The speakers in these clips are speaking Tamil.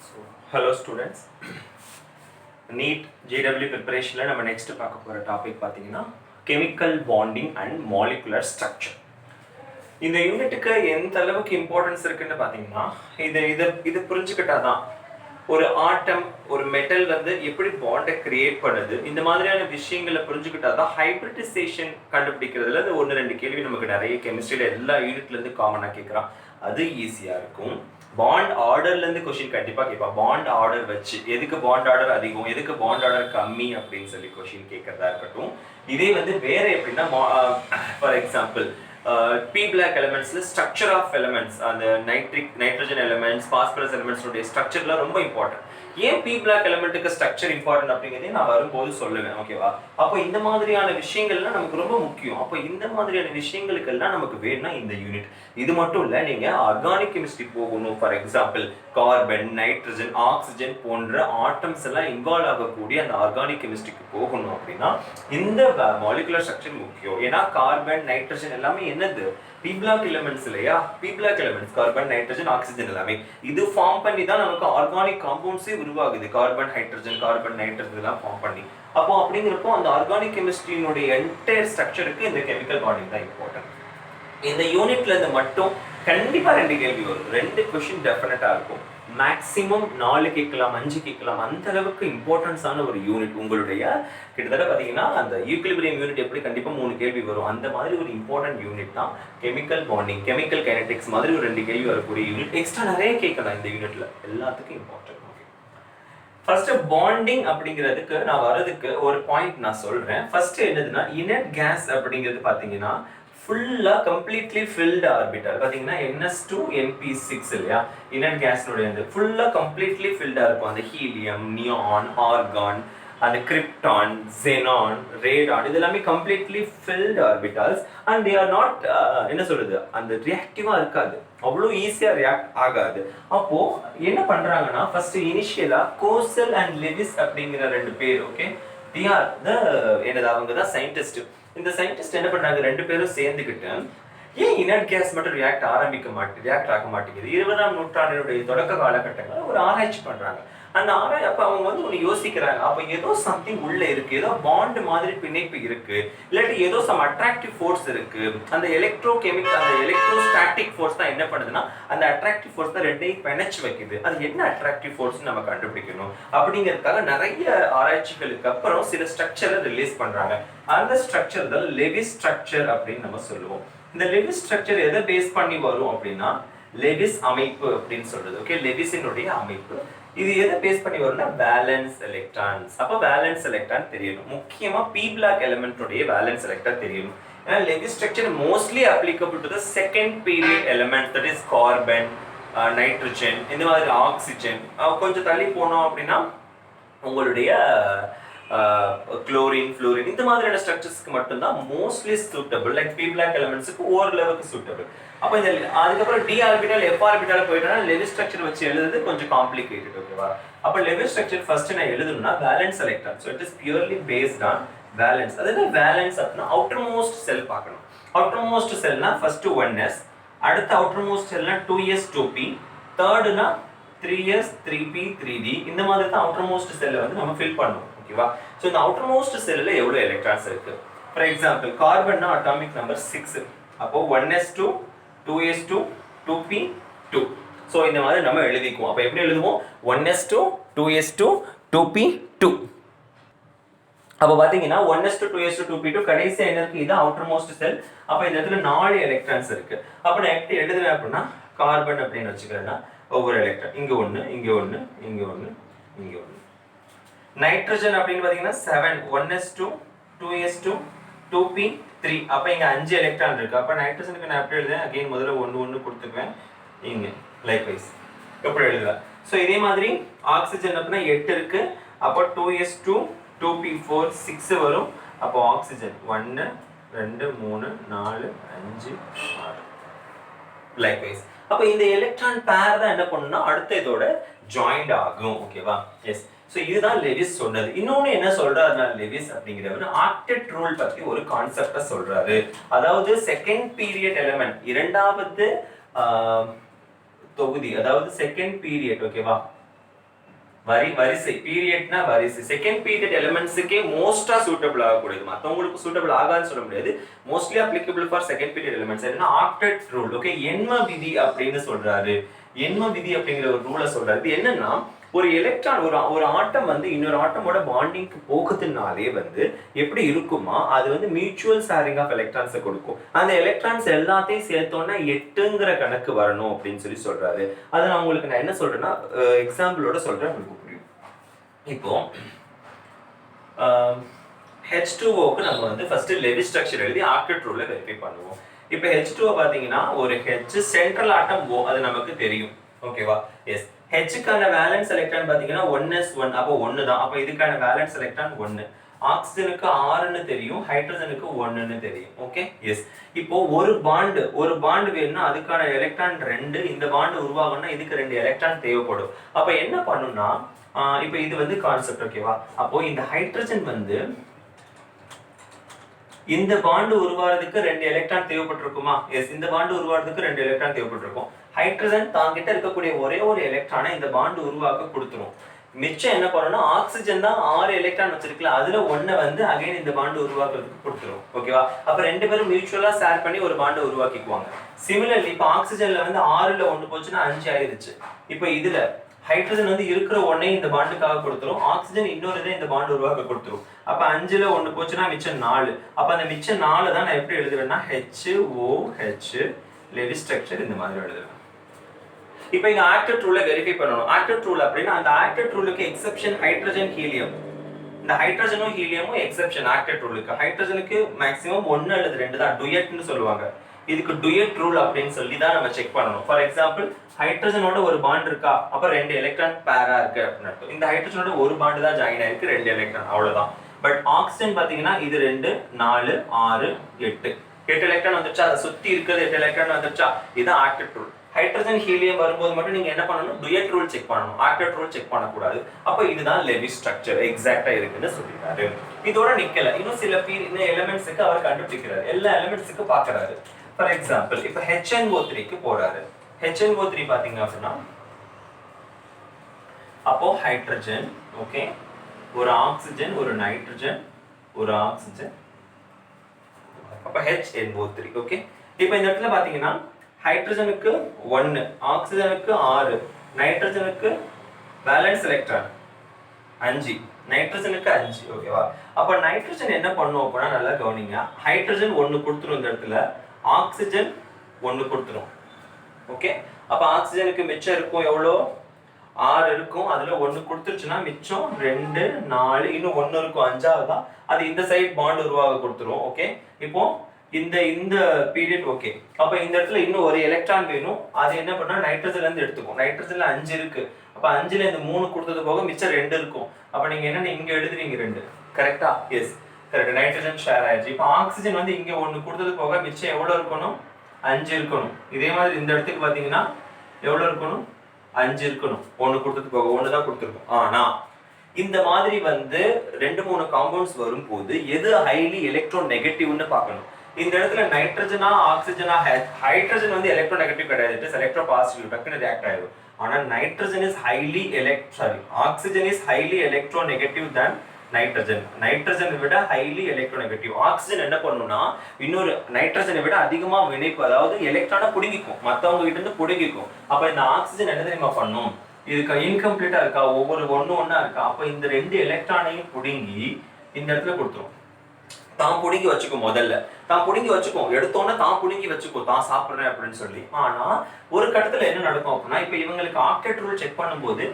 So, hello students. NEET JW preparation நம்ம next பார்க்க போற டாபிக் பாத்தீங்கன்னா chemical bonding and molecular structure. இந்த யூனிட்டுக்கு எந்த அளவுக்கு இம்பார்ட்டன்ஸ் இருக்குன்னு பாத்தீங்கன்னா இது புரிஞ்சுக்கிட்டாதான் ஒரு ஆட்டம் ஒரு மெட்டல் வந்து எப்படி பாண்டை கிரியேட் பண்ணுது இந்த மாதிரியான விஷயங்களை புரிஞ்சுக்கிட்டாதான் ஹைபிரிடைசேஷன் கண்டுபிடிக்கிறதுல இந்த ஒன்று ரெண்டு கேள்வி நமக்கு நிறைய கெமிஸ்ட்ரியில எல்லா யூனிட்ல இருந்து காமனா கேட்கறான். அது ஈஸியா இருக்கும். பாண்ட் ஆர்டர்ல இருந்து கொஸ்டின் கண்டிப்பா கேட்பா. பாண்ட் ஆர்டர் வச்சு எதுக்கு பாண்ட் ஆர்டர் அதிகம் எதுக்கு பாண்ட் ஆர்டர் கம்மி அப்படின்னு சொல்லி கொஸ்டின் கேட்கறதா இருக்கட்டும். இதே வந்து வேற எப்படின்னா for example P black elements structure of elements and the nitrogen elements phosphorus elements உடைய ஸ்ட்ரக்சர்லாம் ரொம்ப இம்பார்ட்டன்ட். ஏன் P black elementக்கு ஸ்ட்ரக்சர் இம்பார்ட்டன்ட் அப்படிங்கறதை நான் வரும்போது சொல்லுவேன். ஓகேவா? அப்போ இந்த மாதிரியான விஷயங்கள்லாம் நமக்கு ரொம்ப முக்கியம். அப்போ இந்த மாதிரியான விஷயங்களுக்கெல்லாம் நமக்கு வேணும்னா இந்த யூனிட். இது மட்டும் இல்ல, நீங்க ஆர்கானிக் கெமிஸ்ட்ரி போகணும். For example carbon nitrogen oxygen போன்ற ஆட்டம்ஸ் எல்லாம் இன்வால்வ் ஆகக்கூடிய அந்த ஆர்கானிக் கெமிஸ்ட்ரிக்கு போகணும் அப்படின்னா இந்த மாலிகுலர் ஸ்ட்ரக்சர் முக்கியம். ஏன்னா கார்பன் நைட்ரஜன் எல்லாமே என்னது P block elements இல்லையா? P block elements carbon nitrogen oxygen எல்லாமே இது ஃபார்ம் பண்ணி தான் நமக்கு ஆர்கானிக் காம்பவுண்ட்ஸே உருவாகுது. கார்பன் ஹைட்ரஜன் கார்பன் நைட்ரஜன் எல்லாம் ஃபார்ம் பண்ணி. அப்போ அப்படிங்கிறப்போ அந்த ஆர்கானிக் கெமிஸ்ட்ரியினுடைய என்டையர் ஸ்ட்ரக்சருக்கு இந்த கெமிக்கல் பாண்டிங் தான் இம்பார்ட்டன்ட். இந்த யூனிட்ல இருந்து மட்டும் கண்டிப்பா 2 கேள்வி வரும். 2 क्वेश्चन டெஃபினட்டா இருக்கும். மேக்ஸிமம் 4 கேட்கலாம் 5 கேட்கலாம். அந்த அளவுக்கு இம்பார்ட்டன்ஸான ஒரு யூனிட். உங்களுடைய கிட்டத்தட்ட பாத்தீங்கன்னா அந்த ஈக்விலிபிரியம் யூனிட் எப்படி கண்டிப்பா 3 கேள்வி வரும். அந்த மாதிரி ஒரு இம்பார்ட்டன்ட் யூனிட் தான் கெமிக்கல் பாண்டிங். கெமிக்கல் கைனடிக்ஸ் மாதிரி ஒரு 2 கேள்வி வரக்கூடிய யூனிட். எக்ஸ்ட்ரா நிறைய கேட்கலாம் இந்த யூனிட்ல. எல்லாத்துக்கும் இம்பார்ட்டன்ட். ஃபர்ஸ்ட் பாண்டிங் அப்படிங்கிறதுக்கு நான் வரதுக்கு ஒரு பாயிண்ட் நான் சொல்றேன். ஃபர்ஸ்ட் என்னதுன்னா இனர்ட் கேஸ் அப்படிங்கிறது பாத்தீங்கன்னா ஃபுல்லா கம்ப்ளீட்லி ஃபில்ட் ஆர்பிட்டல் பாத்தீங்கன்னா NS2NP6 இல்லையா? இனர்ட் கேஸ்னுடைய அந்த ஃபுல்லா கம்ப்ளீட்லி ஃபில்டா இருக்கும். அந்த ஹீலியம் நியான் ஆர்கான் அந்த கிரிப்டான் xenon ரேடான் இது எல்லாமே completely filled orbitals and they are not என்ன சொல்றது அந்த ரியாக்டிவா இருக்காது. அவ்வளோ ஈஸியா ரியாக்ட் ஆகாது. அப்போ என்ன பண்றாங்கன்னா ஃபர்ஸ்ட் இனிஷியலா கோசல் அண்ட் லெவிஸ் அப்படிங்கிற 2 பேர் ஓகே they are the என்னது அவங்க தான் சயின்டிஸ்ட். இந்த சயின்டிஸ்ட் என்ன பண்றாங்க 2 பேரும் சேர்ந்துக்கிட்டு ஏன் இனர்ட் கேஸ் மட்டும் ரியாக்ட் ஆக மாட்டேங்குது 20ஆம் நூற்றாண்டினுடைய தொடக்க காலகட்டங்களில் ஒரு ஆராய்ச்சி பண்றாங்க. அந்த அப்ப அவங்க வந்து ஒன்று யோசிக்கிறாங்க. அப்ப ஏதோ சம்திங் உள்ள இருக்கு, ஏதோ பாண்ட் மாதிரி பிணைப்பு இருக்கு, இல்லாட்டி ஏதோ சம் அட்ராக்டிவ் ஃபோர்ஸ் இருக்கு. அந்த எலக்ட்ரோஸ்டாட்டிக் ஃபோர்ஸ் தான் என்ன பண்ணுதுன்னா அந்த அட்ராக்டிவ் ஃபோர்ஸ் தான் ரெண்டையும் பிணைச்சு வைக்குது. அது என்ன அட்ராக்டிவ் ஃபோர்ஸ் நம்ம கண்டுபிடிக்கணும் அப்படிங்கிறதுக்காக நிறைய ஆராய்ச்சிகளுக்கு அப்புறம் சில ஸ்ட்ரக்சரை ரிலீஸ் பண்றாங்க. அந்த ஸ்ட்ரக்சர் தான் லெவிஸ் ஸ்ட்ரக்சர் அப்படின்னு நம்ம சொல்லுவோம். இந்த லெவிஸ் ஸ்ட்ரக்சர் எதை பேஸ் பண்ணி வரும் அப்படின்னா லெவிஸ் அமைப்பு அப்படின்னு சொல்றது. ஓகே, லெவிஸினுடைய அமைப்பு இது எதை பேஸ் பண்ணி வரும்னா வேலன்ஸ் எலக்ட்ரான்ஸ். அப்ப வேலன்ஸ் எலக்ட்ரான் தெரியணும். முக்கியமா P block element உடைய வேலன்ஸ் எலக்ட்ரான் தெரியணும். ஏன்னா Lewis structure mostly applicable to the second period element, that is carbon nitrogen இந்த மாதிரி ஆக்சிஜன். கொஞ்சம் தள்ளி போனோம் அப்படின்னா உங்களுடைய குளோரின் ஃப்ளோரின் இந்த மாதிரியான ஸ்ட்ரக்சர்ஸ்க்கு மட்டும்தான் mostly suitable. Like P block elementsக்கு ஓரளவுக்கு சூட்டபிள். அப்போ இந்த அதுக்கப்புறம் டி ஆர்பிட்டால் எஃப் ஆர்பிட்டால் போயிட்டோம்னா லெவிஸ் ஸ்ட்ரக்சர் வச்சு எழுதுறது கொஞ்சம் காம்ப்ளிகேட்டட். ஓகேவா? அப்போ லெவிஸ் ஸ்ட்ரக்சர் ஃபர்ஸ்ட் நான் எழுதணும்னா valence electron. So it is purely based on valence. அதாவது வேலன்ஸ் அப்படின்னா அவுட்டர் மோஸ்ட் செல் பார்க்கணும். அவுட்டர் மோஸ்ட் செல்னா ஃபர்ஸ்ட் 1s, அடுத்த outer most செல்னா 2s 2p, தேர்டுனா 3s 3p 3d. இந்த மாதிரி தான் அவுட்டர் மோஸ்ட் செல்லை வந்து நம்ம ஃபில் பண்ணுவோம். ஓகேவா? ஸோ இந்த அவுட்டர் மோஸ்ட் செல்லில் எவ்வளோ எலக்ட்ரான்ஸ் இருக்கு? ஃபார் எக்ஸாம்பிள் கார்பன்னா அட்டாமிக் நம்பர் 6. அப்போ 1s2 2s2 2p2. ஸோ இந்த மாதிரி நம்ம எழுதிக்குவோம். அப்போ எப்படி எழுதுவோம்? 1s2 2s2 2p2. அப்போ பார்த்தீங்கன்னா 1s2 2s2 2p2 கடைசி என்ன இருக்கு? இது அவுட்டர் மோஸ்ட் செல். அப்போ இந்த இடத்துல 4 எலக்ட்ரான்ஸ் இருக்கு. அப்போ நான் எப்படி எழுதுவேன் அப்படின்னா கார்பன் அப்படின்னு வச்சுக்கிறேன்னா ஒவ்வொரு எலக்ட்ரான் இங்க ஒன்று இங்க ஒன்று இங்க ஒன்று இங்க ஒன்று. நைட்ரஜன் அப்படின்னு பார்த்தீங்கன்னா 7 1s2 2s2 2p3. அப்போ இங்க 5 எலக்ட்ரான் இருக்கு. அப்போ நைட்ரஜனுக்கு நான் எப்படி எழுதுவேன்? அகைன் முதல்ல 1 1 கொடுத்துக்குவேன். இங்க லைக்வைஸ் எப்படி எழுதுவேன்? ஸோ இதே மாதிரி ஆக்சிஜன் அப்படின்னா 8 இருக்கு. அப்போ 2s2 2p4 6 வரும். அப்போ ஆக்சிஜன் 1 2 3 4 5 6 லைக்வைஸ். அப்போ இந்த எலக்ட்ரான் பேர் தான் என்ன பண்ணுன்னா அடுத்த இதோட ஜாயிண்ட் ஆகும். ஓகேவா? எஸ். ஸோ இதுதான் லெவிஸ் சொன்னது. இன்னொன்னு என்ன சொல்றாருன்னா லெவிஸ் அப்படிங்கிறவர் ஆக்டெட் ரூல் பத்தி ஒரு கான்செப்டை சொல்றாரு. அதாவது செகண்ட் பீரியட் எலிமெண்ட் இரண்டாவது தொகுதி, அதாவது செகண்ட் பீரியட். ஓகேவா? வரிசை பீரியட்னா வரிசை செகண்ட் பீரியட் எலிமெண்ட்ஸுக்கே மோஸ்டா சூட்டபிள் ஆகக்கூடியது, மற்றவங்களுக்கு சூட்டபிள் ஆகாதுன்னு சொல்ல முடியாது, mostly applicable for second period elements. என்னன்னா ஆக்டெட் ரூல். ஓகே, எண்ம விதி அப்படின்னு சொல்றாரு. எண்ம விதி அப்படிங்கிற ஒரு ரூலை சொல்றாரு. இது என்னன்னா ஒரு எலக்ட்ரான் ஒரு ஆட்டம் வந்து இன்னொரு ஆட்டமோட பாண்டிங்க்கு போகுதுனாலே வந்து எப்படி இருக்குமா, அது வந்து மியூச்சுவல் ஷேரிங் ஆஃப் எலக்ட்ரான்ஸை கொடுக்கும். அந்த எலக்ட்ரான்ஸ் எல்லாத்தையும் சேர்த்தோன்னா 8ங்கிற கணக்கு வரணும் அப்படின்னு சொல்றாரு. அதை நான் உங்களுக்கு நான் என்ன சொல்றேன்னா எக்ஸாம்பிளோட சொல்றேன், உங்களுக்கு புரியும். இப்போ H2O நம்ம வந்து ஃபர்ஸ்ட் லெவி ஸ்ட்ரக்சர் எழுதி ஆக்டெட் ரூல்ல வெரிஃபை பண்ணுவோம். இப்போ H2O பாத்தீங்கன்னா ஒரு H சென்ட்ரல் ஆட்டம் O, அது நமக்கு தெரியும். ஓகேவா? எஸ். Hக்கான வேலன்ஸ் எலக்ட்ரான் பாத்தீங்கன்னா 1s1, அப்போ 1 தான். அப்போ இதுக்கான வேலன்ஸ் எலக்ட்ரான் 1. ஆக்சிஜனுக்கு 6ன்னு தெரியும், ஹைட்ரஜனுக்கு 1ன்னு தெரியும். Okay, yes. இப்போ ஒரு பாண்ட் வேணும்னா அதுக்கான எலக்ட்ரான் 2, இந்த பாண்ட் உருவாகணும்னா இதுக்கு 2 எலக்ட்ரான் தேவைப்படும். அப்ப என்ன பண்ணும்னா இப்போ இது வந்து கான்செப்ட். ஓகேவா? அப்போ இந்த ஹைட்ரஜன் வந்து இந்த பாண்ட் உருவாகிறதுக்கு 2 எலக்ட்ரான் தேவைப்பட்டிருக்குமா? எஸ், இந்த பாண்ட் உருவாகிறதுக்கு 2 எலக்ட்ரான் தேவைப்பட்டிருக்கும். ஹைட்ரஜன் தாங்கிட்ட இருக்கக்கூடிய ஒரே ஒரு எலக்ட்ரானை இந்த பாண்ட் உருவாக்க கொடுத்துரும். மிச்சம் என்ன பண்ணணும்னா ஆக்சிஜன் தான் 6 எலக்ட்ரான் வச்சிருக்கல, அதுல 1 வந்து அகைன் இந்த பாண்ட் உருவாக்குறதுக்கு கொடுத்துரும். ஓகேவா? அப்ப 2 பேரும் மியூச்சுவலா ஷேர் பண்ணி ஒரு பாண்ட் உருவாக்கிக்குவாங்க. சிமிலர்லி இப்போ ஆக்சிஜன்ல வந்து 6ல 1 போச்சுன்னா 5 ஆயிருச்சு. இப்போ இதுல ஹைட்ரஜன் வந்து இருக்கிற 1ஐ இந்த பாண்டுக்காக கொடுத்துரும், ஆக்சிஜன் இன்னொரு இதை இந்த பாண்ட் உருவாக்க கொடுத்துரும். அப்ப 5ல 1 போச்சுன்னா மிச்சம் 4. அப்ப அந்த மிச்சம் 4 தான் நான் எப்படி எழுதுவேன்னா HOH லெவி ஸ்ட்ரக்சர் இந்த மாதிரி எழுதுவேன். இப்போ இங்க ஆக்டெட் ரூலை வெரிஃபை பண்ணணும். ஆக்டெட் ரூல் அப்படின்னா அந்த ஆக்டெட் ரூலுக்கு எக்ஸெப்ஷன் ஹைட்ரஜன் ஹீலியம். இந்த ஹைட்ரஜனும் ஹீலியமும் எக்ஸெப்ஷன் ஆக்டெட் ரூலுக்கு. ஹைட்ரஜனுக்கு மேக்ஸிமம் 1 அல்லது 2 தான், டுயட்னு சொல்லுவாங்க. இதுக்கு டுயட் ரூல் அப்படின்னு சொல்லி தான் நம்ம செக் பண்ணணும். ஃபார் எக்ஸாம்பிள் ஹைட்ரஜனோட ஒரு பாண்ட் இருக்கா, அப்ப 2 எலக்ட்ரான் பேரா இருக்கு அப்படின்னு அர்த்தம். இந்த ஹைட்ரஜனோட ஒரு பாண்ட் தான் ஜாயின் ஆயிருக்கு, 2 எலக்ட்ரான், அவ்வளவுதான். பட் ஆக்சிஜன் பாத்தீங்கன்னா இது 2 4 6 8 எலக்ட்ரான் வந்துச்சா, அதை சுத்தி இருக்கிறது 8 எலக்ட்ரான் வந்துச்சா, இதுதான் ஆக்டெட் ரூல். ஹைட்ரஜன் ஹீலியம் வரும்போது மட்டும் நீங்க என்ன பண்ணணும், டுயட் ரூல் செக் பண்ணணும், ஆக்டெட் ரூல் செக் பண்ணக்கூடாது. அப்ப இதுதான் லெவி ஸ்ட்ரக்சர் எக்ஸாக்ட்டா இருக்குன்னு சொல்லிட்டாரு. இதோட நிக்கல, இன்னும் சில எலிமெண்ட்ஸுக்கு அவர் கண்டுபிடிக்கிறாரு, எல்லா எலிமெண்ட்ஸுக்கு பாக்குறாரு. ஃபார் எக்ஸாம்பிள் இப்போ HNO3க்கு போறாரு. HNO3 பாத்தீங்க அப்படின்னா அப்போ ஹைட்ரஜன், ஓகே, ஒரு ஆக்சிஜன், ஒரு நைட்ரஜன், ஒரு ஆக்சிஜன், அப்ப HNO3. ஓகே, இப்போ இந்த இடத்துல பாத்தீங்கன்னா ஹைட்ரஜனுக்கு 1, ஆக்சிஜனுக்கு 6, நைட்ரஜனுக்கு வேலன்ஸ் எலக்ட்ரான் 5, நைட்ரஜனுக்கு 5. ஓகேவா? அப்ப நைட்ரஜன் என்ன பண்ணும் அப்படின்னா நல்லா கவனிங்க, ஹைட்ரஜன் 1 கொடுத்துரும், இந்த இடத்துல ஆக்சிஜன் 1 கொடுத்துரும். ஓகே, அப்ப ஆக்சிஜனுக்கு மிச்சம் இருக்கும் எவ்வளோ, 6 இருக்கும், அதுல 1 கொடுத்துருச்சுன்னா மிச்சம் 2 4, இன்னும் 1 இருக்கும், 5ஆவதா, அது இந்த சைடு பாண்ட் உருவாக கொடுத்துரும். ஓகே, இப்போ இந்த பீரியட். ஓகே, அப்ப இந்த இடத்துல இன்னும் ஒரு எலக்ட்ரான் வேணும், அது என்ன பண்ணா நைட்ரஜன்ல இருந்து எடுத்துக்கும். நைட்ரஜன்ல 5 இருக்கு, அப்ப 5ல இந்த 3 கொடுத்தது போக மிச்சம் 2 இருக்கும். அப்ப நீங்க என்ன இங்க எழுதுவீங்க 2, கரெக்டா? S, correct. நைட்ரஜன் ஷேர் ஆயிடுச்சு. இப்போ ஆக்சிஜன் வந்து இங்க 1 கொடுத்தது போக மிச்சம் எவ்வளவு இருக்கணும், 5 இருக்கணும். இதே மாதிரி இந்த இடத்துக்கு பாத்தீங்கன்னா எவ்வளவு இருக்கணும், 5 இருக்கணும். 1 கொடுத்தது போக 1 தான் கொடுத்துருக்கோம். ஆனா இந்த மாதிரி வந்து 2-3 காம்பவுண்ட்ஸ் வரும்போது எது ஹைலி எலக்ட்ரோ நெகட்டிவ்னு பார்க்கணும். இந்த இடத்துல நைட்ரஜனா ஆக்சிஜனா, ஹைட்ரஜன் வந்து எலக்ட்ரோ நெகட்டிவ் கிடையாது, இட் இஸ் எலக்ட்ரோ பாசிட்டிவ், டக்குனு ரியாக்ட் ஆயிடும். ஆனா nitrogen is highly oxygen is highly electronegative than nitrogen. நைட்ரஜனை விட ஹைலி எலக்ட்ரோ நெகட்டிவ். ஆக்சிஜன் என்ன பண்ணும்னா இன்னொரு நைட்ரஜனை விட அதிகமா வினைக்கும், அதாவது எலக்ட்ரானை புடுங்கிக்கும், மற்றவங்க கிட்ட இருந்து புடுங்கிக்கும். அப்ப இந்த ஆக்சிஜன் என்ன தெரியுமா பண்ணும், இதுக்கு இன்கம்ப்ளீட்டா இருக்கா, ஒவ்வொரு ஒண்ணா இருக்கா, அப்ப இந்த 2 எலக்ட்ரானையும் புடுங்கி இந்த இடத்துல கொடுத்துரும். தான் புடுங்கி வச்சுக்கும், முதல்ல தான் புடுங்கி வச்சுக்கும், எடுத்தோன்னே தான் புடுங்கி வச்சுக்கும், தான் சாப்பிடுறேன் அப்படின்னு சொல்லி. ஆனா ஒரு கட்டத்துல என்ன நடக்கும் அப்படின்னா, இப்ப இவங்களுக்கு ஆக்டெட் ரூல் செக் பண்ணும்போது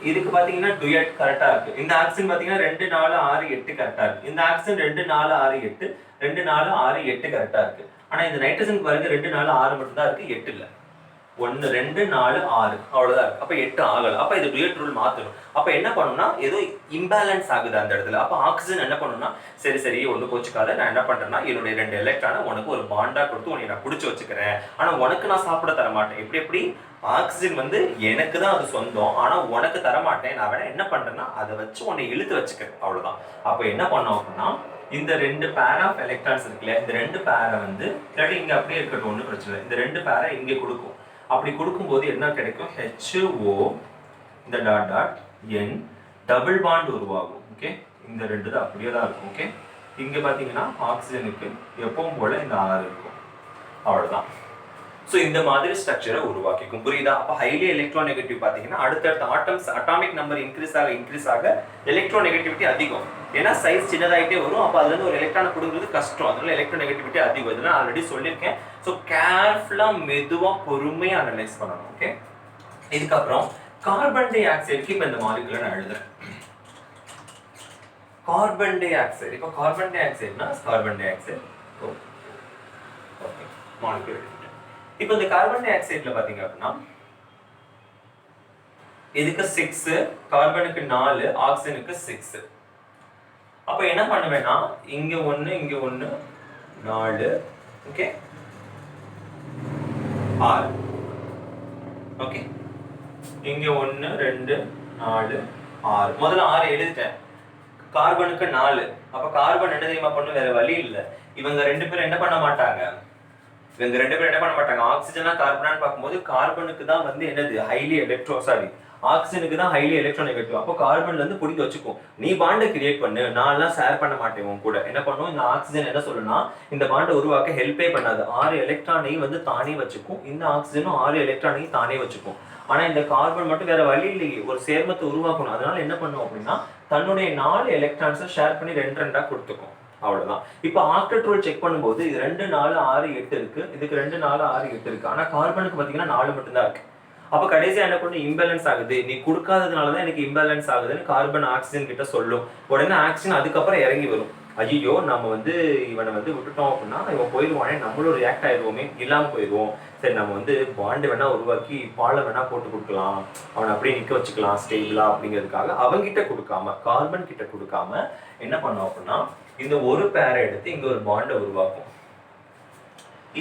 இதுக்கு பாத்தீங்கன்னா டுயட் கரெக்டா இருக்கு, இந்த ஆக்சிஜன் பாத்தீங்கன்னா 2 4 6 8 கரெக்டா இருக்கு, இந்த ஆக்சிஜன் 2 4 6 8 2 4 6 8 கரெக்டா இருக்கு. ஆனா இந்த நைட்ரஜன் பாருங்க 2 4 6 மட்டும் தான் இருக்கு, 8 இல்ல. 1 2 4 6 அவ்வளவுதான் இருக்கு. அப்ப 8 ஆகல. அப்ப இது டுயட் ரூல் மாத்தணும். அப்ப என்ன பண்ணும்னா ஏதோ இம்பேலன்ஸ் ஆகுது அந்த இடத்துல. அப்ப ஆக்சிஜன் என்ன பண்ணும்னா சரி ஒண்ணு போச்சுக்காத, நான் என்ன பண்றேன்னா என்னுடைய 2 எலக்ட்ரானை உனக்கு ஒரு பாண்டா கொடுத்து உன்னை நான் பிடிச்சு வச்சுக்கிறேன், ஆனா உனக்கு நான் சாப்பிட தர மாட்டேன். எப்படி ஆக்சிஜன் வந்து எனக்கு தான் அது சொந்தம், ஆனா உனக்கு தர மாட்டேன். நான் வேணா என்ன பண்றேன்னா அதை வச்சு உன்னை இழுத்து வச்சுக்கிறேன், அவ்வளவுதான். அப்ப என்ன பண்ணோம் அப்படின்னா இந்த 2 பேர் ஆஃப் எலக்ட்ரான்ஸ் இருக்குல்ல, இந்த 2 பேரை வந்து இல்லாட்டி இங்க அப்படியே இருக்கட்டும், ஒன்றும் பிரச்சனை இல்லை, இந்த 2 பேரை இங்கே கொடுக்கும். அப்படி கொடுக்கும்போது என்ன கிடைக்கும், HO இந்த dot dot N double bond உருவாகும். ஓகே, இந்த ரெண்டு தான் அப்படியே தான் இருக்கும். ஓகே, இங்கே பார்த்தீங்கன்னா ஆக்சிஜனுக்கு எப்பவும் போல இந்த R இருக்கும், அவ்வளோதான். ஸோ இந்த மாதிரி ஸ்ட்ரக்சரை உருவாக்கிக்கும். புரியுதா? அப்போ ஹைலி எலக்ட்ரோநெகட்டிவ் பார்த்தீங்கன்னா அடுத்தடுத்த அட்டாமிக் நம்பர் இன்க்ரீஸ் ஆக எலக்ட்ரோநெகட்டிவிட்டி அதிகம். ஏன்னா சைஸ் சின்னதாகிட்டே வரும். அப்போ அதுலேருந்து ஒரு எலக்ட்ரானை கொடுக்குறது கஷ்டம். அதனால எலக்ட்ரோநெகட்டிவிட்டி அதிகம். இதெல்லாம் ஆல்ரெடி சொல்லியிருக்கேன். ஸோ கேர்ஃபுல்லாக மெதுவாக பொறுமையாக அனலைஸ் பண்ணணும். ஓகே, இதுக்கப்புறம் கார்பன் டை ஆக்சைடுக்கு இப்போ இந்த மாலிகுலை நான் எழுதுறேன். கார்பன் டை ஆக்சைடு, இப்போ கார்பன் டை ஆக்சைடுனா carbon dioxide. Okay, molecule எழுதிட்டேன். இப்போ இந்த கார்பன் டை ஆக்சைடுல பாத்தீங்க அப்படின்னா இதுக்கு 6, கார்பனுக்கு 4, ஆக்சிஜனுக்கு 6. அப்ப என்ன பண்ணுவேன்னா இங்க 1 இங்க 1 4, ஓகே, 6. ஓகே, இங்க 1 2 4 6. முதல்ல 6 எழுதிட்டேன். கார்பனுக்கு 4. அப்ப கார்பன் என்ன தெரியுமா பண்ணும்? வேற வழி இல்ல. இவங்க ரெண்டு பேரும் என்ன பண்ண மாட்டாங்க? இவங்க ரெண்டு பேரும் என்ன பண்ண மாட்டாங்க? ஆக்சிஜனா கார்பனான்னு பார்க்கும்போது கார்பனுக்கு தான் வந்து என்னது ஹைலி ஆக்சிஜனுக்கு தான் ஹைலி எலக்ட்ரோநெகட்டிவ். அப்போ கார்பன்ல இருந்து பிடிக்க வச்சுக்கும். நீ பாண்டை கிரியேட் பண்ணு, நான்லாம் ஷேர் பண்ண மாட்டேன் உன் கூட. என்ன பண்ணும்? இந்த ஆக்சிஜன் என்ன சொல்லுன்னா இந்த பாண்டை உருவாக்க ஹெல்ப்பே பண்ணாது. 6 எலக்ட்ரானையும் வந்து தானே வச்சுக்கும். இந்த ஆக்சிஜனும் 6 எலக்ட்ரானையும் தானே வச்சுக்கும். ஆனா இந்த கார்பன் மட்டும் வேற வழி இல்லையே, ஒரு சேர்மத்தை உருவாக்கணும். அதனால என்ன பண்ணும் அப்படின்னா தன்னுடைய 4 எலக்ட்ரான்ஸை ஷேர் பண்ணி 2 கொடுத்துக்கும். அவ்வளவுதான். இப்போ ஆக்டட்ரோல் செக் பண்ணும்போது இது 2 4 6 8 இருக்கு, இதுக்கு 2 4 6 8 இருக்கு. ஆனா கார்பனுக்கு பாத்தீங்கன்னா 4 மட்டும் தான் இருக்கு. அப்ப கடைசியா என்ன பண்ணு? இம்பேலன்ஸ் ஆகுது, நீ கொடுக்காததுனாலதான் எனக்கு இம்பேலன்ஸ் ஆகுதுன்னு கார்பன் ஆக்சிஜன் கிட்ட சொல்லும். உடனே ஆக்சிஜன் அதுக்கப்புறம் இறங்கி வரும். ஐயோ, நம்ம வந்து இவனை வந்து விட்டுட்டோம் அப்படின்னா இவன் போயிடுவானே, நம்மளும் ரியாக்ட் ஆயிடுவோமே, இல்லாம போயிடுவோம். சரி, நம்ம வந்து பாண்டு வேணா உருவாக்கி பாலை வேணா போட்டு கொடுக்கலாம், அவனை அப்படியே நிக்க வச்சுக்கலாம் ஸ்டேபிளா அப்படிங்கிறதுக்காக அவங்கிட்ட கொடுக்காம, கார்பன் கிட்ட கொடுக்காம என்ன பண்ணோம் அப்படின்னா இந்த ஒரு பேரை எடுத்து இங்க ஒரு பாண்டை உருவாக்கும்.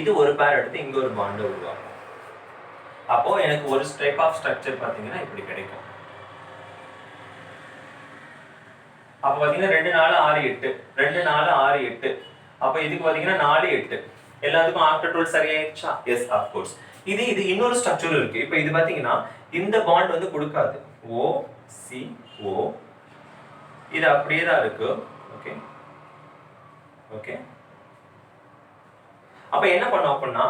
இது ஒரு பேர் எடுத்து இங்க ஒரு பாண்டை உருவாக்கும். அப்போ எனக்கு ஒரு டைப் ஆஃப் ஸ்ட்ரக்சர் பாத்தீங்கன்னா இப்படி கிடைக்கும். அப்ப பாத்தீங்கன்னா 2 4 6 8 2 4 6 8. அப்ப இதுக்கு பாத்தீங்கன்னா 4 8. எல்லாத்துக்கும் ஆக்டட்ரோல் சரியாயிடுச்சா? Yes, of course. இது இன்னொரு ஸ்ட்ரக்சர் இருக்கு. இப்போ இது பாத்தீங்கன்னா இந்த பாண்ட் வந்து கொடுக்காது. O C O இது அப்படியே தான் இருக்கு. ஓகே ஓகே, அப்ப என்ன பண்ணோம் அப்படின்னா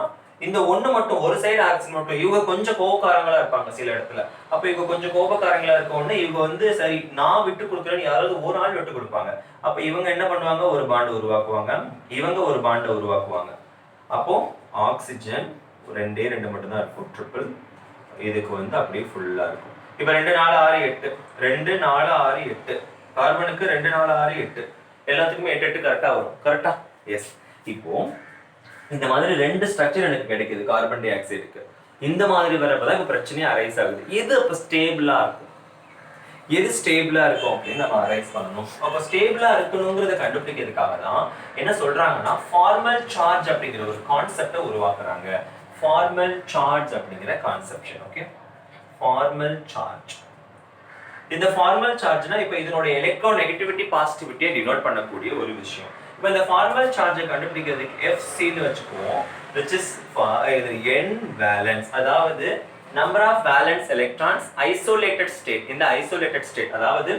இந்த ஒண்ணு மட்டும் ஒரு சைடு ஆக்சிஜன் மட்டும், இவங்க கொஞ்சம் கோபக்காரங்களா இருப்பாங்க சில இடத்துல. அப்ப இவங்க கொஞ்சம் கோபக்காரங்களா இருக்க உடனே இவங்க வந்து சரி நான் விட்டு கொடுக்குறேன்னு யாராவது ஒரு ஆள் விட்டு கொடுப்பாங்க. அப்ப இவங்க என்ன பண்ணுவாங்க? ஒரு பாண்ட் உருவாக்குவாங்க, இவங்க ஒரு பாண்டை உருவாக்குவாங்க. அப்போ ஆக்சிஜன் 2 மட்டும் தான் இருக்கும், ட்ரிபிள். இதுக்கு வந்து அப்படியே ஃபுல்லா இருக்கும். இப்ப 2 4 6 8 2 4 6 8 கார்பனுக்கு 2 4 6 8 எல்லாத்துக்குமே 8 8 கரெக்டா வரும். கரெக்டா? எஸ். இப்போ இந்த மாதிரி 2 ஸ்ட்ரக்சர் எனக்கு கிடைக்குது கார்பன் டை ஆக்சைடுக்கு. இந்த மாதிரி வரப்பதான் இப்ப பிரச்சனையே அரைஸ் ஆகுது. எது அப்ப ஸ்டேபிளா இருக்கும், எது ஸ்டேபிளா இருக்கும் அப்படின்னு நம்ம அரைஸ் பண்ணணும். அப்ப ஸ்டேபிளா இருக்கணுங்கிறத கண்டுபிடிக்கிறதுக்காக தான் என்ன சொல்றாங்கன்னா ஃபார்மல் சார்ஜ் அப்படிங்கிற ஒரு கான்செப்டை உருவாக்குறாங்க. ஃபார்மல் சார்ஜ் அப்படிங்கிற கான்செப்ஷன். Okay, formal charge. இந்த ஃபார்மல் சார்ஜ்னா இப்போ இதனோட எலக்ட்ரோ நெகட்டிவிட்டி பாசிட்டிவிட்டியை டினோட் பண்ணக்கூடிய ஒரு விஷயம். இப்போ இந்த ஃபார்மல் சார்ஜை கண்டுபிடிக்கிறதுக்கு FC ன்னு வச்சுக்குவோம், which is n valence, அதாவது number of valence electrons isolated state. இந்த ஐசோலேட்டட் ஸ்டேட் அதாவது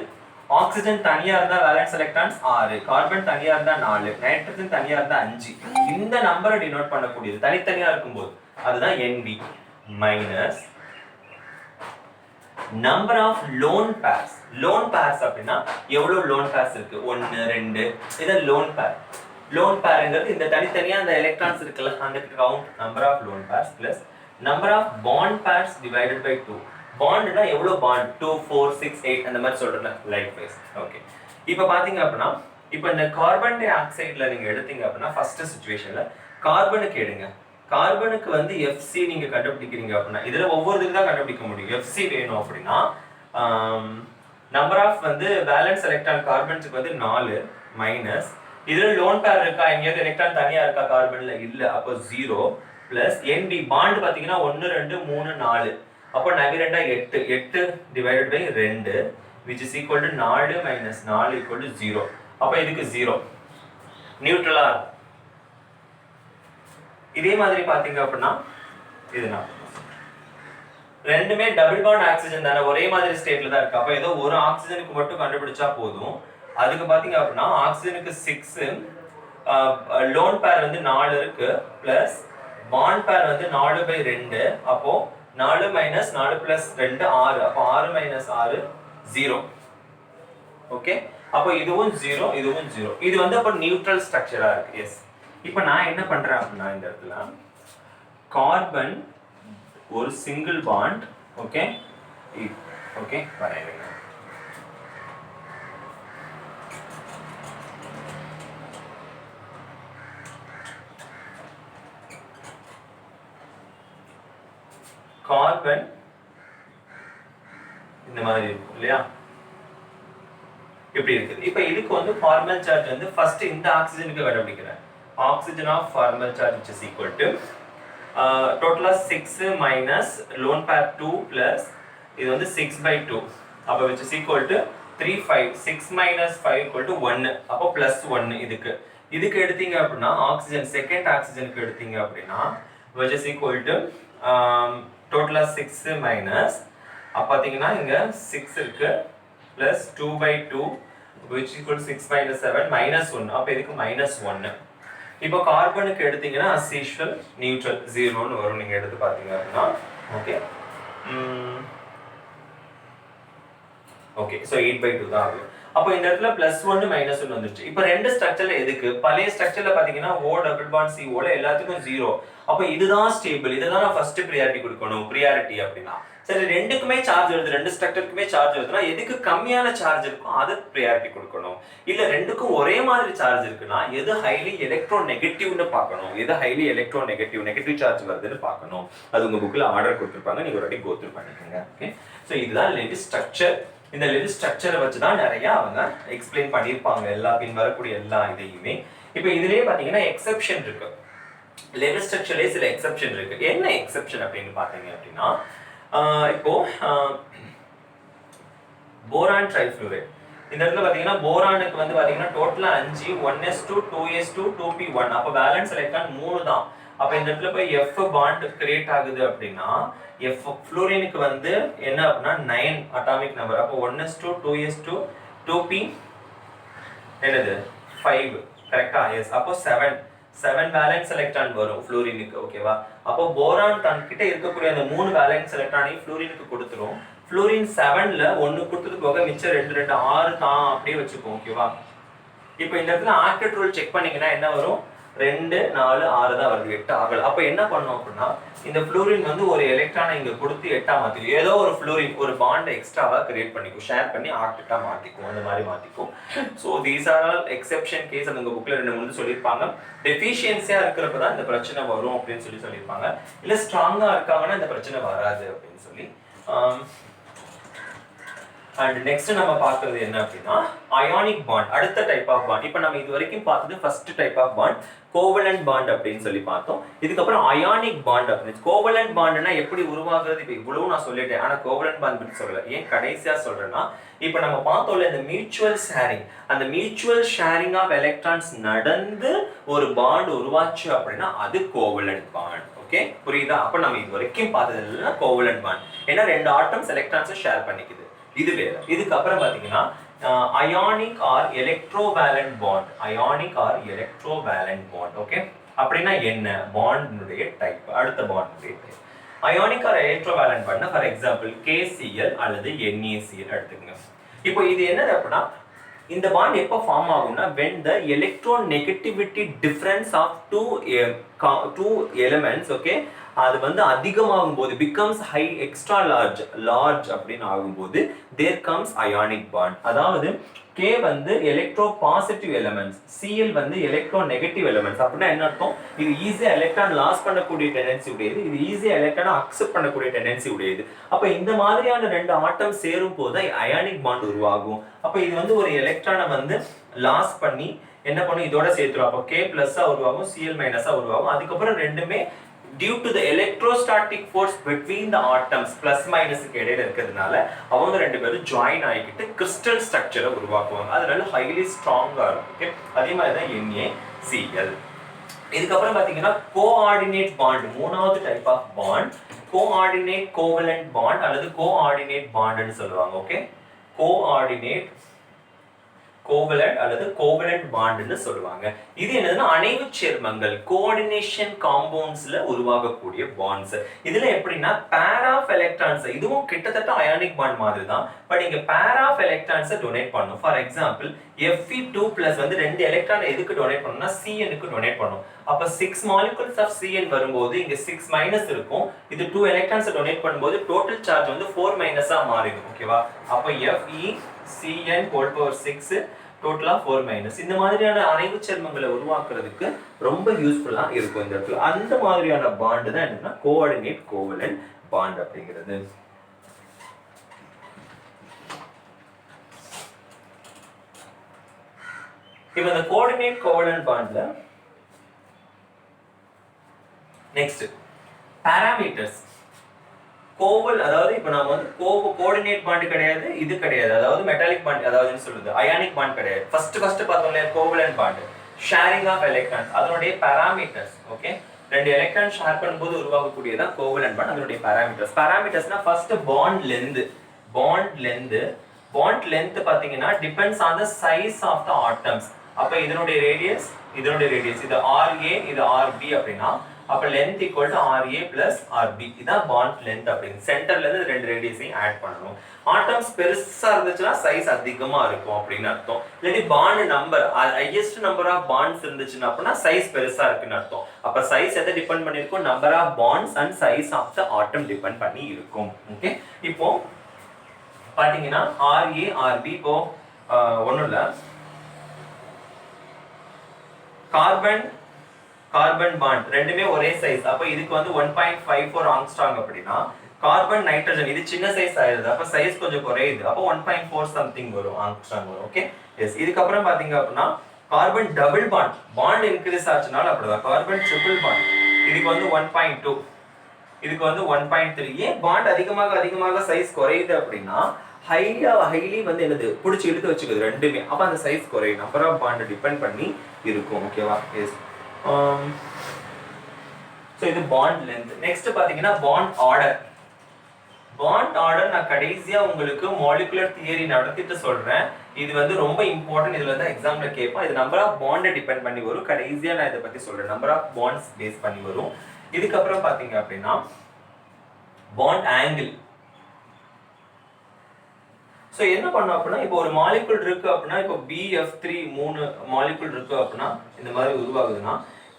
ஆக்சிஜன் தனியா இருந்தா வேலன்ஸ் எலக்ட்ரான்ஸ் 6, கார்பன் தனியா இருந்தா 4, நைட்ரஜன் தனியா இருந்தா 5. இந்த நம்பரை டினோட் பண்ணக்கூடியது தனித்தனியா இருக்கும்போது அதுதான் NV minus number of lone pairs. Lone pairs அப்படின்னா எவ்வளவு லோன் பேர்ஸ் இருக்கு? 1 2. இது லோன் பேர். லோன் பேர்ங்கிறது இந்த தனித்தனியா அந்த எலக்ட்ரான்ஸ் இருக்குல்ல, அந்த count number of lone pairs plus number of bond pairs divided by 2. பாண்ட்னா எவ்வளவு பாண்ட்? 2 4 6 8 அந்த மாதிரி சொல்றேன்ல, லைக் வைஸ். ஓகே, இப்போ பாத்தீங்க அப்படின்னா இப்போ இந்த கார்பன் டை ஆக்சைடுல நீங்க எடுத்தீங்க அப்படின்னா ஃபர்ஸ்ட் சிச்சுவேஷன்ல கார்பனுக்கு எடுங்க. கார்பனுக்கு வந்து FC நீங்க கண்டுபிடிக்கிறீங்க அப்படின்னா இதுல ஒவ்வொரு இதுக்கு தான் கண்டுபிடிக்க முடியும். FC வேணும் அப்படின்னா நம்பர் ஆஃப் வந்து வேலன்ஸ் எலக்ட்ரான் கார்பன்ஸ்க்கு வந்து 4 மைனஸ் இதுல லோன் பேர் இருக்கா, எங்கேயாவது எலக்ட்ரான் தனியா இருக்கா கார்பன்ல? இல்ல, அப்போ 0 பிளஸ் NB பாண்ட் பாத்தீங்கன்னா 1 2 3 4. அப்போ நகை 2 8 8 divided by 2 which is equal to 4 minus 4 equal to 0. அப்போ இதுக்கு 0 நியூட்ரலா. இதே மாதிரி பாத்தீங்க அப்படின்னா இது நான் ரெண்டுமே டபுள் பாண்ட் ஆக்சிஜன் தானே, ஒரே மாதிரி ஸ்டேட்ல தான் இருக்கு. அப்ப ஏதோ ஒரு ஆக்சிஜனுக்கு மட்டும் கண்டுபிடிச்சா போதும். அதுக்கு பாத்தீங்க அப்படின்னா ஆக்சிஜனுக்கு 6, லோன் பேர் வந்து 4 இருக்கு, பிளஸ் பாண்ட் பேர் வந்து 4/2. அப்போ 4 - 4 + 2 6. அப்போ 6 - 6 0. ஓகே, அப்போ இதுவும் 0, இதுவும் 0. இது வந்து அப்போ நியூட்ரல் ஸ்ட்ரக்சரா இருக்கு. எஸ். இப்போ நான் என்ன பண்றேன் அப்படின்னா இந்த இடத்துல கார்பன் ஒரு சிங்கிள் பாண்ட். ஓகே ஓகே வரையறேன். கார்பன் இந்த மாதிரி இருக்கும் இல்லையா, இப்படி இருக்குது. இப்போ இதுக்கு வந்து ஃபார்மல் சார்ஜ் வந்து ஃபர்ஸ்ட் இந்த ஆக்சிஜனுக்கு கண்டுபிடிக்கிறேன். Oxygen of formal charge which is equal to டோட்டலா 6 மைனஸ் லோன் பேர் 2 பிளஸ் இது வந்து 6/2. அப்போ which is equal to 3 5. 6 - 5 = 1. அப்போ +1. இதுக்கு எடுத்தீங்க அப்படின்னா ஆக்சிஜன் செகண்ட் ஆக்சிஜனுக்கு எடுத்தீங்க அப்படின்னா which is equal to டோட்டலா 6 மைனஸ் பாத்தீங்கன்னா இங்க 6 இருக்கு பிளஸ் 2/2 which equal 6 - 7 -1. அப்ப இதுக்கு -1. இப்போ கார்பனுக்கு எடுத்தீங்கன்னா as usual நியூட்ரல் 0 ன்னு வரும். நீங்க எடுத்து பாத்தீங்க அப்படின்னா ஓகே ஓகே, சோ 8/2 தான் ஆகும். அப்போ இந்த இடத்துல +1 -1 வந்துருச்சு. இப்போ ரெண்டு ஸ்ட்ரக்சர்ல எதுக்கு, பழைய ஸ்ட்ரக்சர்ல பாத்தீங்கன்னா O டபுள் பாண்ட் CO ல எல்லாத்துக்கும் 0. அப்போ இதுதான் ஸ்டேபிள், இதுதான் நான் ஃபர்ஸ்ட் பிரியாரிட்டி கொடுக்கணும். பிரியாரிட்டி அப்படின்னா சரி, ரெண்டுக்குமே சார்ஜ் வருது, ரெண்டு ஸ்ட்ரக்சருக்குமே சார்ஜ் வருதுன்னா எதுக்கு கம்மியான சார்ஜ் இருக்கும் அது பிரியாரிட்டி கொடுக்கணும். இல்ல ரெண்டுக்கும் ஒரே மாதிரி சார்ஜ் இருக்குன்னா எது ஹைலி எலக்ட்ரோ நெகட்டிவ்னு பார்க்கணும், எது ஹைலி எலக்ட்ரோ நெகட்டிவ் சார்ஜ் வருதுன்னு பார்க்கணும். அது உங்க புக்ல ஆர்டர் கொடுத்துருப்பாங்க, நீங்க ஒரு வாட்டி கோ த்ரூ பண்ணிக்கோங்க. ஓகே, ஸோ இதுதான் லெவிஸ் ஸ்ட்ரக்சர். இந்த லெவிஸ் ஸ்ட்ரக்சரை வச்சு தான் நிறைய அவங்க எக்ஸ்பிளைன் பண்ணியிருப்பாங்க எல்லா பின் வரக்கூடிய எல்லா இதையுமே. இப்போ இதுலயே பாத்தீங்கன்னா எக்ஸெப்ஷன் இருக்கு, லெவிஸ் ஸ்ட்ரக்சர்லயே சில எக்ஸெப்ஷன் இருக்கு. என்ன எக்ஸெப்ஷன் அப்படின்னு பாத்தீங்க அப்படின்னா இப்போ போரான் ட்ரைஃப்ளூரைட் இந்த இடத்துல பாத்தீங்கன்னா போரானுக்கு வந்து பாத்தீங்கன்னா டோட்டலா 5 1s2 2s2 2p1. அப்ப வேலன்ஸ் எலக்ட்ரான் 3 தான். அப்ப இந்த இடத்துல போய் F பாண்ட் கிரியேட் ஆகுது அப்படின்னா F ஃப்ளூரினுக்கு வந்து என்ன அப்படின்னா 9 அட்டாமிக் நம்பர். அப்போ 1s2 2s2 2p என்னது 5 கரெக்ட்டா? எஸ். அப்போ 7 வேலன்ஸ் எலக்ட்ரான் வரும் ஃப்ளூரினுக்கு. ஓகேவா? அப்போ போரான் தன் கிட்ட இருக்கக்கூடிய அந்த 3 வேலன்ஸ் எலக்ட்ரானையும் ஃப்ளூரினுக்கு கொடுத்துரும். ஃப்ளூரின் 7ல 1 கொடுத்தது போக மிச்சம் 2 6 தான் அப்படியே வச்சுக்கோம். ஓகேவா? இப்போ இந்த இடத்துல ஆக்டெட் ரூல் செக் பண்ணீங்கன்னா என்ன வரும், 2 4 6 தான் வருது, 8 ஆகல. அப்ப என்ன பண்ணோம் அப்படின்னா இந்த ஃப்ளூரின் வந்து ஒரு எலக்ட்ரானை இங்க கொடுத்து 8ஆ மாத்திக்கும். ஏதோ ஒரு ஃப்ளூரின் ஒரு பாண்ட் எக்ஸ்ட்ராவா கிரியேட் பண்ணிக்கும், ஷேர் பண்ணி ஆக்டெட்டா மாத்திக்கும், அந்த மாதிரி மாத்திக்கும். So these are all exception case. அந்த புக்ல 2-3 சொல்லிருப்பாங்க. டெஃபிஷியன்சியா இருக்கிறப்ப தான் இந்த பிரச்சனை வரும் அப்படின்னு சொல்லிருப்பாங்க. இல்ல ஸ்ட்ராங்கா இருக்காங்கன்னா இந்த பிரச்சனை வராது அப்படின்னு சொல்லி. அண்ட் நெக்ஸ்ட் நம்ம பார்க்கிறது என்ன அப்படின்னா அயானிக் பாண்ட், அடுத்த டைப் ஆஃப் பாண்ட். இப்போ நம்ம இது வரைக்கும் பார்த்தது first type of bond covalent bond அப்படின்னு சொல்லி பார்த்தோம். இதுக்கப்புறம் அயானிக் பாண்ட் அப்படின்னு. கோவலன்ட் பாண்ட்னா எப்படி உருவாகுறது இப்போ இவ்வளவு நான் சொல்லிட்டேன், ஆனா கோவலன்ட் பாண்ட் பத்தி சொல்லல. ஏன் கடைசியா சொல்றேன்னா இப்போ நம்ம பார்த்தோம்ல இந்த மியூச்சுவல் ஷேரிங், அந்த மியூச்சுவல் ஷேரிங் ஆஃப் எலக்ட்ரான்ஸ் நடந்து ஒரு பாண்ட் உருவாச்சு அப்படின்னா அது கோவலன்ட் பாண்ட். ஓகே, புரியுதா? அப்ப நம்ம இது வரைக்கும் பார்த்ததெல்லாம் கோவலன்ட் பாண்ட். ஏன்னா 2 ஆட்டம்ஸ் எலக்ட்ரான்ஸை ஷேர் பண்ணிக்குது, இது வேற. இதுக்கு அப்புறம் பாத்தீங்கன்னா ionic or electrovalent bond. Ionic or electrovalent bond. Okay, அப்படின்னா என்ன பாண்டினுடைய டைப், அடுத்த பாண்டினுடைய டைப். அயானிக் ஆர் எலக்ட்ரோவேலன்ட் பாண்ட்னா ஃபார் எக்ஸாம்பிள் KCl அல்லது NaCl எடுத்துக்கங்க. இப்போ இது என்னது அப்படின்னா இந்த பாண்ட் எப்போ ஃபார்ம் ஆகும்னா when the electronegativity difference of two elements, okay, அது வந்து அதிகமாகும் போது becomes high, extra large அப்படின்னு ஆகும்போது there comes ionic bond. அதாவது K வந்து எலக்ட்ரோ பாசிட்டிவ் எலிமெண்ட்ஸ், Cl வந்து எலக்ட்ரோ நெகட்டிவ் எலிமெண்ட்ஸ். அப்படின்னா என்ன அர்த்தம், இது ஈஸியா எலக்ட்ரான் லாஸ் பண்ணக்கூடிய டெண்டன்சி உடையது, இது ஈஸியா எலக்ட்ரானை அக்செப்ட் பண்ணக்கூடிய டெண்டன்சி உடையது. அப்ப இந்த மாதிரியான 2 ஆட்டம் சேரும் போது அயானிக் பாண்ட் உருவாகும். அப்ப இது வந்து ஒரு எலக்ட்ரானை வந்து லாஸ் பண்ணி என்ன பண்ணும், இதோட சேர்த்துரும். அப்போ K பிளஸ் உருவாகும், Cl மைனஸ் உருவாகும். அதுக்கப்புறம் ரெண்டுமே due to the electrostatic force between the atoms plus minus க்கு இடையில இருக்கிறதுனால அவங்க ரெண்டு பேரும் ஜாயின் ஆகிட்டு கிறிஸ்டல் ஸ்ட்ரக்சரை உருவாக்குவாங்க. அதனால ஹைலி ஸ்ட்ராங்கா இருக்கும். ஓகே, அதே மாதிரி தான் NaCl. இதுக்கப்புறம் பாத்தீங்கன்னா கோஆர்டினேட் பாண்ட், மூணாவது type of bond coordinate covalent bond அல்லது கோஆர்டினேட் பாண்ட்னு சொல்லுவாங்க. ஓகே, கோஆர்டினேட் கோவலன்ட் அல்லது கோவலன்ட் பாண்ட்னு சொல்லுவாங்க. இது என்னதுன்னா அணைவு சேர்மங்கள் கோஆர்டினேஷன் காம்பவுண்ட்ஸ்ல உருவாகக்கூடிய பாண்ட்ஸ். இதுல எப்படின்னா பேர் ஆஃப் எலக்ட்ரான்ஸ், இதுவும் கிட்டத்தட்ட அயானிக் பாண்ட் மாதிரி தான், பட் இங்க பேர் ஆஃப் எலக்ட்ரான்ஸை டொனேட் பண்ணும். ஃபார் எக்ஸாம்பிள் Fe2+ வந்து 2 எலக்ட்ரான் எதுக்கு டொனேட் பண்ணும்னா Cn க்கு டொனேட் பண்ணும். அப்ப 6 molecules of Cn வரும்போது இங்க 6 மைனஸ் இருக்கும். இது 2 எலக்ட்ரான்ஸ் டொனேட் பண்ணும்போது டோட்டல் சார்ஜ் வந்து 4 மைனஸா மாறிடும். ஓகேவா? அப்ப FeCN6 டோட்டலா 4 மைனஸ். இந்த மாதிரியான அணைவு சேர்மங்களை உருவாக்குறதுக்கு ரொம்ப யூஸ்ஃபுல்லா இருக்கும் இந்த இடத்துல. அந்த மாதிரியான பாண்ட் தான் என்னன்னா கோஆர்டினேட் கோவலன்ட் பாண்ட் அப்படிங்கிறது. இப்போ இந்த கோஆர்டினேட் கோவலன்ட் பாண்ட்ல நெக்ஸ்ட் பாராமீட்டர்ஸ். கோவல், அதாவது இப்போ நாம வந்து கோஆர்டினேட் பாண்ட் கிடையாது, இது கிடையாது, அதாவது மெட்டாலிக் பாண்ட், அதாவது சொல்லுது அயானிக் பாண்ட் கிடையாது. ஃபர்ஸ்ட் பார்த்தோம் இல்லையா covalent bond, sharing of electrons, அதனுடைய பாராமீட்டர்ஸ். ஓகே, 2 எலக்ட்ரான் ஷேர் பண்ணும்போது உருவாகக்கூடியதான் கோவலன்ட் பாண்ட், அதனுடைய பாராமீட்டர்ஸ்னா ஃபர்ஸ்ட் பாண்ட் லென்த் பாத்தீங்கன்னா depends on the size of the atoms. அப்ப இதனுடைய ரேடியஸ் இது RA இது RB அப்படினா அப்ப length equal to RA plus RB. இதான் பாண்ட் லென்த் அப்படிங்க. சென்டர்ல இருந்து 2 ரேடியஸையும் ஆட் பண்ணணும். ஆட்டம்ஸ் பெருசா இருந்துச்சுன்னா சைஸ் அதிகமா இருக்கும் அப்படின்னு அர்த்தம். இல்லாட்டி bond number highest number of bonds இருந்துச்சுன்னா அப்படின்னா சைஸ் பெருசா இருக்குன்னு அர்த்தம். அப்ப சைஸ் எதை டிபெண்ட் பண்ணிருக்கும்? Number of bonds and size of the atom depend பண்ணி இருக்கும். ஓகே, இப்போ பாத்தீங்கன்னா RA RB இப்போ ஒண்ணும் இல்ல, கார்பன் பாண்ட் ரெண்டுமே ஒரே சைஸ். அப்ப இதுக்கு வந்து 1.54 ஆங்ஸ்ட்ராங் அப்படினா கார்பன் நைட்ரஜன் இது சின்ன சைஸ் ஆயிருது. அப்ப சைஸ் கொஞ்சம் குறையுது. அப்ப 1.4 சம்திங் வரும் ஆங்ஸ்ட்ராங் வரும். Okay, yes. இதுக்கு அப்புறம் பாத்தீங்க அப்படினா கார்பன் டபுள் பாண்ட் இன்கிரீஸ் ஆச்சுனால அப்படிதான். கார்பன் ட்ரிபிள் பாண்ட் இதுக்கு வந்து 1.2, இதுக்கு வந்து 1.3. ஏன் பாண்ட் அதிகமாக சைஸ் குறையுது அப்படினா ஹைலி வந்து என்னது புடிச்சு இழுத்து வச்சுக்குது ரெண்டுமே. அப்ப அந்த சைஸ் குறையும். நம்பர் ஆஃப் பாண்ட் டிபெண்ட் பண்ணி இருக்கும். ஓகேவா? எஸ். சோ இது பாண்ட் லென்த். நெக்ஸ்ட் பாத்தீங்கன்னா பாண்ட் ஆர்டர். நான் கடைசியா உங்களுக்கு மாலிகுலர் தியரி நடத்திட்டு சொல்றேன். இது வந்து ரொம்ப இம்பார்ட்டன்ட். இதுல தான் எக்ஸாம்ல கேட்பான். இது நம்பர் ஆஃப் பாண்ட் டிபெண்ட் பண்ணி வரும். கடைசியா நான் இத பத்தி சொல்றேன். நம்பர் ஆஃப் பாண்ட்ஸ் பேஸ் பண்ணி வரும். இதுக்கு அப்புறம் பாத்தீங்க அப்படின்னா பாண்ட் ஆங்கிள். சோ என்ன பண்ணோம் அப்படின்னா இப்போ ஒரு மாலிகுல் இருக்கு அப்படின்னா இப்போ BF3 3 மாலிகுல் இருக்கு அப்படின்னா இந்த மாதிரி உருவாகுதுன்னா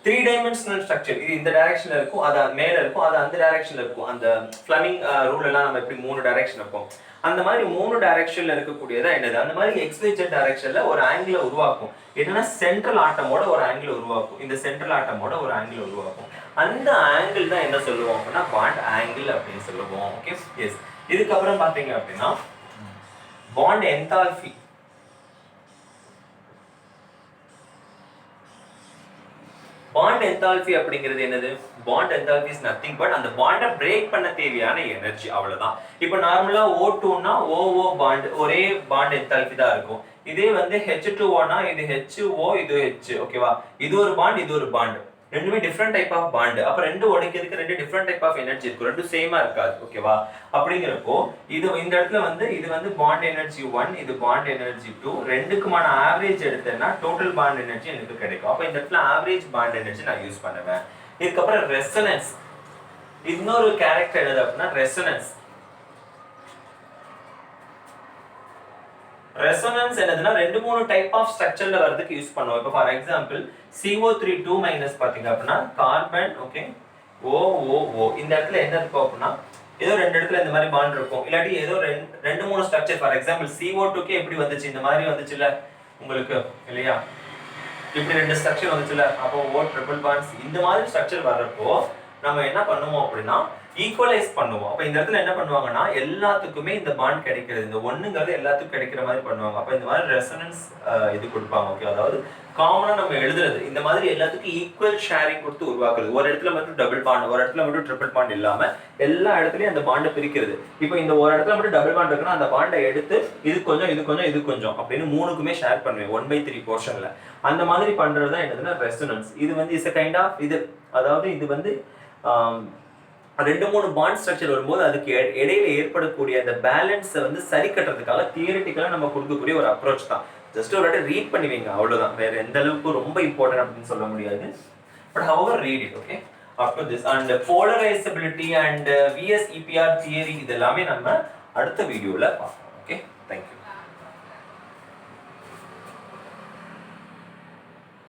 3 டைமென்ஷனல் ஸ்ட்ரக்சர். இது இந்த டைரக்ஷன்ல இருக்கும், அது மேல இருக்கும், அது அந்த டைரக்ஷன்ல இருக்கும். அந்த ஃப்ளமிங் ரூல் எல்லாம் நம்ம எப்படி 3 டைரக்ஷன் இருக்கும், அந்த மாதிரி 3 டைரக்ஷன்ல இருக்கக்கூடியதா என்னது அந்த மாதிரி XYZ டைரக்ஷன்ல ஒரு ஆங்கிளை உருவாக்கும். என்னன்னா சென்ட்ரல் ஆட்டமோட ஒரு ஆங்கிள் உருவாக்கும். இந்த சென்ட்ரல் ஆட்டமோட ஒரு ஆங்கிள் உருவாக்கும். அந்த ஆங்கிள் தான் என்ன சொல்லுவோம் அப்படின்னா பாண்ட் ஆங்கிள் அப்படின்னு சொல்லுவோம். Okay, yes. இதுக்கு அப்புறம் பாத்தீங்க அப்படின்னா பாண்ட் என்தால்பி. பாண்ட் என்தால்பி அப்படிங்கிறது என்னது? Bond enthalpy is nothing but அந்த பாண்டை பிரேக் பண்ண தேவையான எனர்ஜி, அவ்வளவுதான். இப்போ நார்மலா O2னா OO பாண்ட் ஒரே பாண்ட் என்தால்பி தான் இருக்கும். இதே வந்து H2O இது HO இது H. ஓகேவா? இது ஒரு பாண்ட், இது ஒரு பாண்ட், ரெண்டுமே டிஃபரெண்ட் டைப் ஆஃப் பாண்ட். அப்ப ரெண்டு உடைக்கிறதுக்கு 2 டிஃபரெண்ட் டைப் ஆஃப் எனர்ஜி இருக்கும், ரெண்டும் சேமா இருக்காது. ஓகேவா? அப்படிங்கிறப்போ இது இந்த இடத்துல வந்து இது வந்து பாண்ட் எனர்ஜி 1, இது பாண்ட் எனர்ஜி 2, ரெண்டுக்குமான ஆவரேஜ் எடுத்தேன்னா டோட்டல் பாண்ட் எனர்ஜி எனக்கு கிடைக்கும். அப்ப இந்த இடத்துல ஆவரேஜ் பாண்ட் எனர்ஜி நான் யூஸ் பண்ணுவேன். இதுக்கப்புறம் ரெசனன்ஸ். இன்னொரு கேரக்டர் என்னது அப்படின்னா ரெசனன்ஸ். ரெசோனன்ஸ் என்னதுன்னா 2-3 டைப் ஆஃப் ஸ்ட்ரக்சர்ல வரதுக்கு யூஸ் பண்ணுவோம். இப்போ ஃபார் எக்ஸாம்பிள் CO3 பாத்தீங்க அப்படின்னா கார்பன், ஓகே, OOO. இந்த இடத்துல என்ன இருக்கும் அப்படின்னா ஏதோ 2 இடத்துல இந்த மாதிரி பாண்ட் இருக்கும். இல்லாட்டி ஏதோ 2-3 ஸ்ட்ரக்சர். ஃபார் எக்ஸாம்பிள் CO2 எப்படி வந்துச்சு? இந்த மாதிரி வந்துச்சுல உங்களுக்கு, இல்லையா? இப்படி 2 ஸ்ட்ரக்சர் வந்துச்சுல. அப்போ O ட்ரிபிள் பாண்ட்ஸ் இந்த மாதிரி ஸ்ட்ரக்சர் வர்றப்போ நம்ம என்ன பண்ணுவோம் அப்படின்னா ஈக்குவலைஸ் பண்ணுவோம். அப்ப இந்த இடத்துல என்ன பண்ணுவாங்கன்னா எல்லாத்துக்குமே இந்த பாண்ட் கிடைக்கிறது, இந்த ஒண்ணுங்கிறது எல்லாத்துக்கும் கிடைக்கிற மாதிரி பண்ணுவாங்க. அப்ப இந்த மாதிரி ரெசனன்ஸ் இது கொடுப்பாங்க. ஓகே, அதாவது காமனா நம்ம எழுதுறது இந்த மாதிரி எல்லாத்துக்கும் ஈக்குவல் ஷேரிங் கொடுத்து உருவாக்குறது. ஒரு இடத்துல மட்டும் டபுள் பாண்ட், ஒரு இடத்துல மட்டும் ட்ரிபிள் பாண்ட் இல்லாம எல்லா இடத்துலயும் அந்த பாண்டை பிரிக்கிறது. இப்போ இந்த ஒரு இடத்துல மட்டும் டபுள் பாண்ட் இருக்குன்னா அந்த பாண்டை எடுத்து இது கொஞ்சம் இது கொஞ்சம் இது கொஞ்சம் அப்படின்னு 3க்குமே ஷேர் பண்ணுவேன் 1/3 போர்ஷன்ல. அந்த மாதிரி பண்றதுதான் என்னதுன்னா ரெசனன்ஸ். இது வந்து இஸ் a கைண்ட் ஆஃப் இது, அதாவது இது வந்து ரெண்டு மூணு பாண்ட் ஸ்ட்ரக்சர் வரும்போது அதுக்கு இடையில ஏற்படக்கூடிய அந்த பேலன்ஸை வந்து சரி கட்டுறதுக்காக தியரிட்டிக்கலாக நம்ம கொடுக்கக்கூடிய ஒரு அப்ரோச் தான். ஜஸ்ட் ஒரு வாட்டி ரீட் பண்ணி வைங்க, அவ்வளோதான். வேற எந்த அளவுக்கு ரொம்ப இம்பார்ட்டன்ட் அப்படின்னு சொல்ல முடியாது. But hour read it, okay. After this and polarizability and VS EPR theory இது எல்லாமே நம்ம அடுத்த வீடியோல பார்ப்போம். Okay, thank you.